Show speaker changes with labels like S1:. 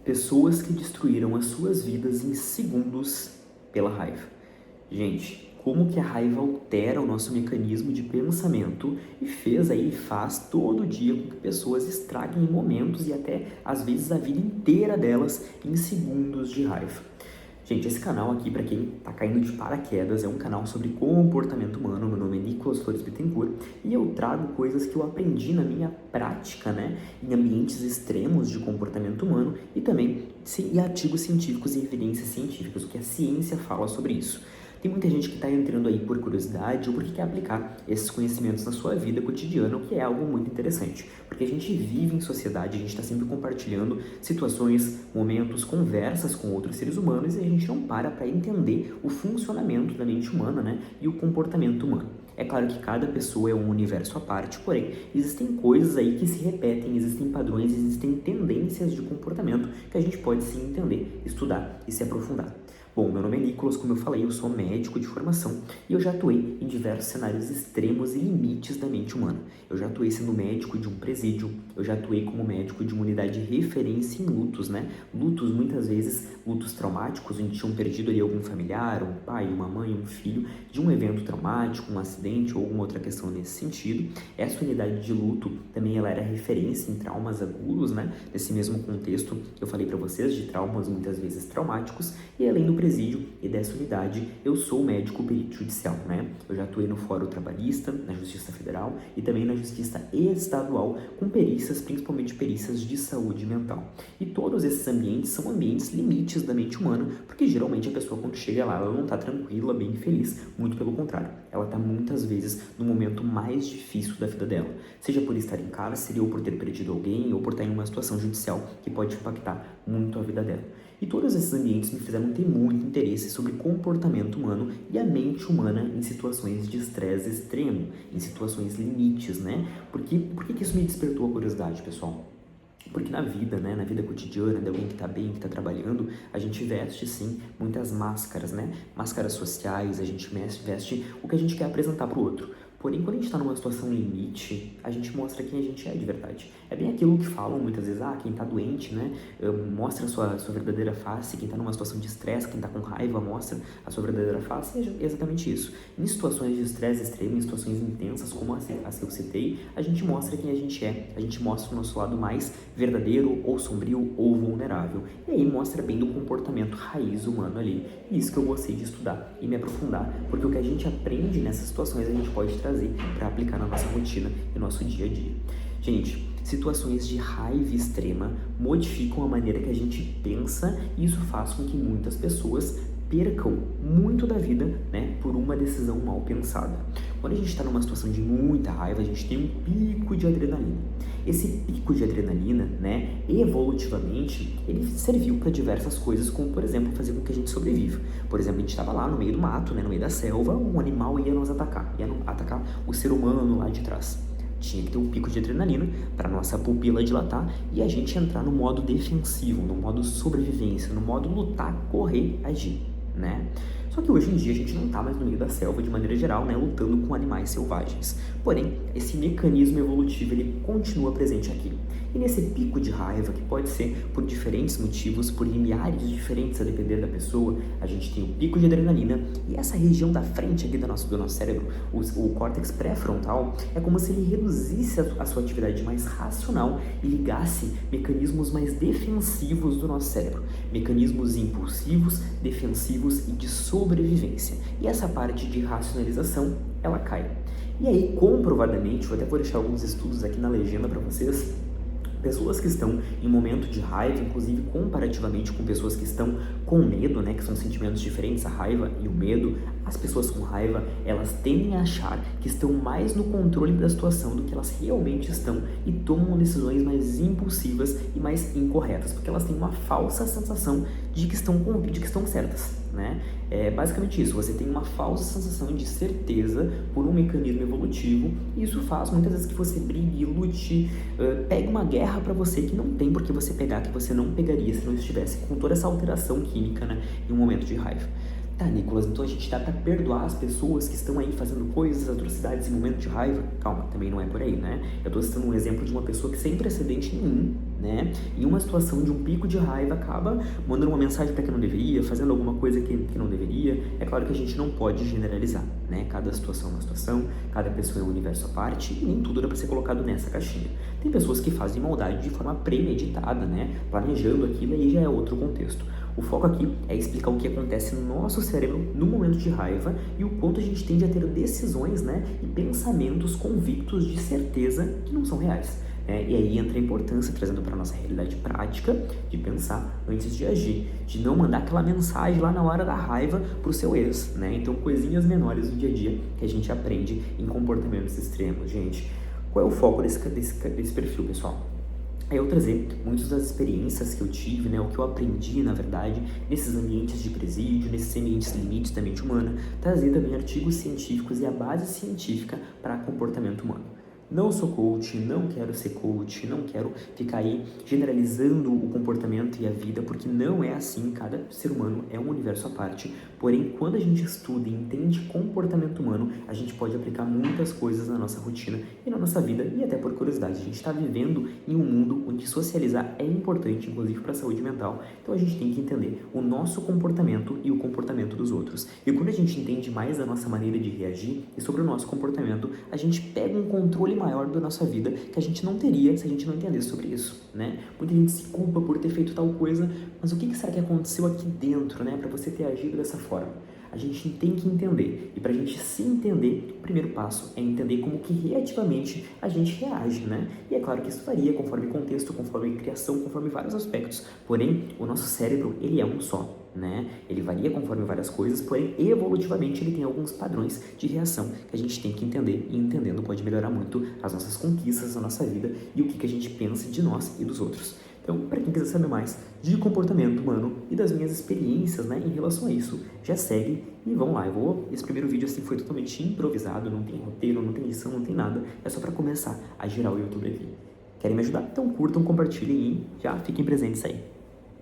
S1: Pessoas que destruíram as suas vidas em segundos pela raiva. Gente, como que a raiva altera o nosso mecanismo de pensamento e faz todo dia com que pessoas estraguem momentos e até, às vezes, a vida inteira delas em segundos de raiva. Gente, esse canal aqui, para quem tá caindo de paraquedas, é um canal sobre comportamento humano. Meu nome é Nicolas Flores Bittencourt e eu trago coisas que eu aprendi na minha prática, né, em ambientes extremos de comportamento humano e também em artigos científicos e evidências científicas, o que a ciência fala sobre isso. Tem muita gente que está entrando aí por curiosidade ou porque quer aplicar esses conhecimentos na sua vida cotidiana, o que é algo muito interessante. Porque a gente vive em sociedade, a gente está sempre compartilhando situações, momentos, conversas com outros seres humanos e a gente não para entender o funcionamento da mente humana, né, e o comportamento humano. É claro que cada pessoa é um universo à parte, porém, existem coisas aí que se repetem, existem padrões, existem tendências de comportamento que a gente pode sim entender, estudar e se aprofundar. Bom, meu nome é Nicolas, como eu falei, eu sou médico de formação e eu já atuei em diversos cenários extremos e limites da mente humana. Eu já atuei sendo médico de um presídio, eu já atuei como médico de uma unidade de referência em lutos, né? Lutos, muitas vezes, lutos traumáticos, onde tinham perdido ali algum familiar, um pai, uma mãe, um filho, de um evento traumático, um acidente ou alguma outra questão nesse sentido. Essa unidade de luto também ela era referência em traumas agudos, né? Nesse mesmo contexto que eu falei para vocês, de traumas muitas vezes traumáticos, e além do presídio e dessa unidade, eu sou médico perito judicial, né? Eu já atuei no Fórum Trabalhista, na Justiça Federal e também na Justiça Estadual, com perícias, principalmente perícias de saúde mental. E todos esses ambientes são ambientes limites da mente humana, porque geralmente a pessoa quando chega lá, ela não está tranquila, bem feliz, muito pelo contrário. Ela está muitas vezes no momento mais difícil da vida dela, seja por estar em cárcere ou por ter perdido alguém ou por estar em uma situação judicial que pode impactar muito a vida dela. E todos esses ambientes me fizeram ter muito interesse sobre comportamento humano e a mente humana em situações de estresse extremo, em situações limites, né? Por que isso me despertou a curiosidade, pessoal? Porque na vida, né, na vida cotidiana de alguém que está bem, que está trabalhando, a gente veste, sim, muitas máscaras, né? Máscaras sociais, a gente veste o que a gente quer apresentar para o outro. Porém, quando a gente está numa situação limite, a gente mostra quem a gente é de verdade. É bem aquilo que falam muitas vezes, quem está doente, né, mostra a sua verdadeira face, quem está numa situação de estresse, quem está com raiva, mostra a sua verdadeira face, é exatamente isso. Em situações de estresse extremo, em situações intensas, como as que eu citei, a gente mostra quem a gente é, a gente mostra o nosso lado mais verdadeiro, ou sombrio, ou vulnerável. E aí mostra bem do comportamento raiz humano ali. E isso que eu gostei de estudar e me aprofundar, porque o que a gente aprende nessas situações a gente pode trazer para aplicar na nossa rotina e no nosso dia a dia. Gente, situações de raiva extrema modificam a maneira que a gente pensa e isso faz com que muitas pessoas percam muito da vida, né, por uma decisão mal pensada. Quando a gente está numa situação de muita raiva, a gente tem um pico de adrenalina. Esse pico de adrenalina, né, evolutivamente, ele serviu para diversas coisas, como, por exemplo, fazer com que a gente sobreviva. Por exemplo, a gente estava lá no meio do mato, né, no meio da selva, um animal ia nos atacar, o ser humano lá de trás. Tinha que ter um pico de adrenalina para nossa pupila dilatar e a gente entrar no modo defensivo, no modo sobrevivência, no modo lutar, correr, agir, né? Só que hoje em dia a gente não está mais no meio da selva de maneira geral, né, lutando com animais selvagens. Porém, esse mecanismo evolutivo ele continua presente aqui. E nesse pico de raiva, que pode ser por diferentes motivos, por limiares diferentes a depender da pessoa, a gente tem o pico de adrenalina e essa região da frente aqui do nosso cérebro, o córtex pré-frontal, é como se ele reduzisse a sua atividade mais racional e ligasse mecanismos mais defensivos do nosso cérebro. Mecanismos impulsivos, defensivos e de sobrevivência. E essa parte de racionalização, ela cai. E aí, comprovadamente, vou deixar alguns estudos aqui na legenda para vocês, pessoas que estão em momento de raiva, inclusive comparativamente com pessoas que estão com medo, né, que são sentimentos diferentes, a raiva e o medo, as pessoas com raiva, elas tendem a achar que estão mais no controle da situação do que elas realmente estão e tomam decisões mais impulsivas e mais incorretas, porque elas têm uma falsa sensação de que estão certas, né? É basicamente isso, você tem uma falsa sensação de certeza por um mecanismo evolutivo e isso faz muitas vezes que você brigue, lute, pegue uma guerra para você que não tem por que você pegar, que você não pegaria se não estivesse com toda essa alteração química, né, em um momento de raiva. Tá, Nicolas, então a gente dá pra perdoar as pessoas que estão aí fazendo coisas, atrocidades em momento de raiva? Calma, também não é por aí, né? Eu tô citando um exemplo de uma pessoa que sem precedente nenhum, né? Em uma situação de um pico de raiva, acaba mandando uma mensagem para quem não deveria, fazendo alguma coisa que não deveria. É claro que a gente não pode generalizar, né? Cada situação é uma situação, cada pessoa é um universo à parte e nem tudo dá para ser colocado nessa caixinha. Tem pessoas que fazem maldade de forma premeditada, né? Planejando aquilo, aí já é outro contexto. O foco aqui é explicar o que acontece no nosso cérebro no momento de raiva e o quanto a gente tende a ter decisões, né, e pensamentos convictos de certeza que não são reais. E aí entra a importância, trazendo para a nossa realidade prática, de pensar antes de agir, de não mandar aquela mensagem lá na hora da raiva para o seu ex, né? Então, coisinhas menores do dia a dia que a gente aprende em comportamentos extremos, gente. Qual é o foco desse perfil, pessoal? É eu trazer muitas das experiências que eu tive, né, o que eu aprendi, na verdade, nesses ambientes de presídio, nesses ambientes limites da mente humana, trazer também artigos científicos e a base científica para comportamento humano. Não sou coach, não quero ser coach, não quero ficar aí generalizando o comportamento e a vida, porque não é assim, cada ser humano é um universo à parte. Porém, quando a gente estuda e entende comportamento humano, a gente pode aplicar muitas coisas na nossa rotina e na nossa vida, e até por curiosidade, a gente está vivendo em um mundo onde socializar é importante, inclusive para a saúde mental, então a gente tem que entender o nosso comportamento e o comportamento dos outros. E quando a gente entende mais a nossa maneira de reagir e sobre o nosso comportamento, a gente pega um controle maior da nossa vida que a gente não teria se a gente não entendesse sobre isso, né? Muita gente se culpa por ter feito tal coisa, mas o que será que aconteceu aqui dentro, né, para você ter agido dessa forma? A gente tem que entender, e para a gente se entender, o primeiro passo é entender como que reativamente a gente reage, né? E é claro que isso varia conforme contexto, conforme criação, conforme vários aspectos, porém, o nosso cérebro, ele é um só, né? Ele varia conforme várias coisas, porém, evolutivamente, ele tem alguns padrões de reação que a gente tem que entender, e entendendo pode melhorar muito as nossas conquistas, a nossa vida e o que a gente pensa de nós e dos outros. Então, para quem quiser saber mais de comportamento humano e das minhas experiências, né, em relação a isso, já segue e vamos lá. Esse primeiro vídeo assim foi totalmente improvisado, não tem roteiro, não tem edição, não tem nada. É só para começar a girar o YouTube aqui. Querem me ajudar? Então curtam, compartilhem e já fiquem presentes aí.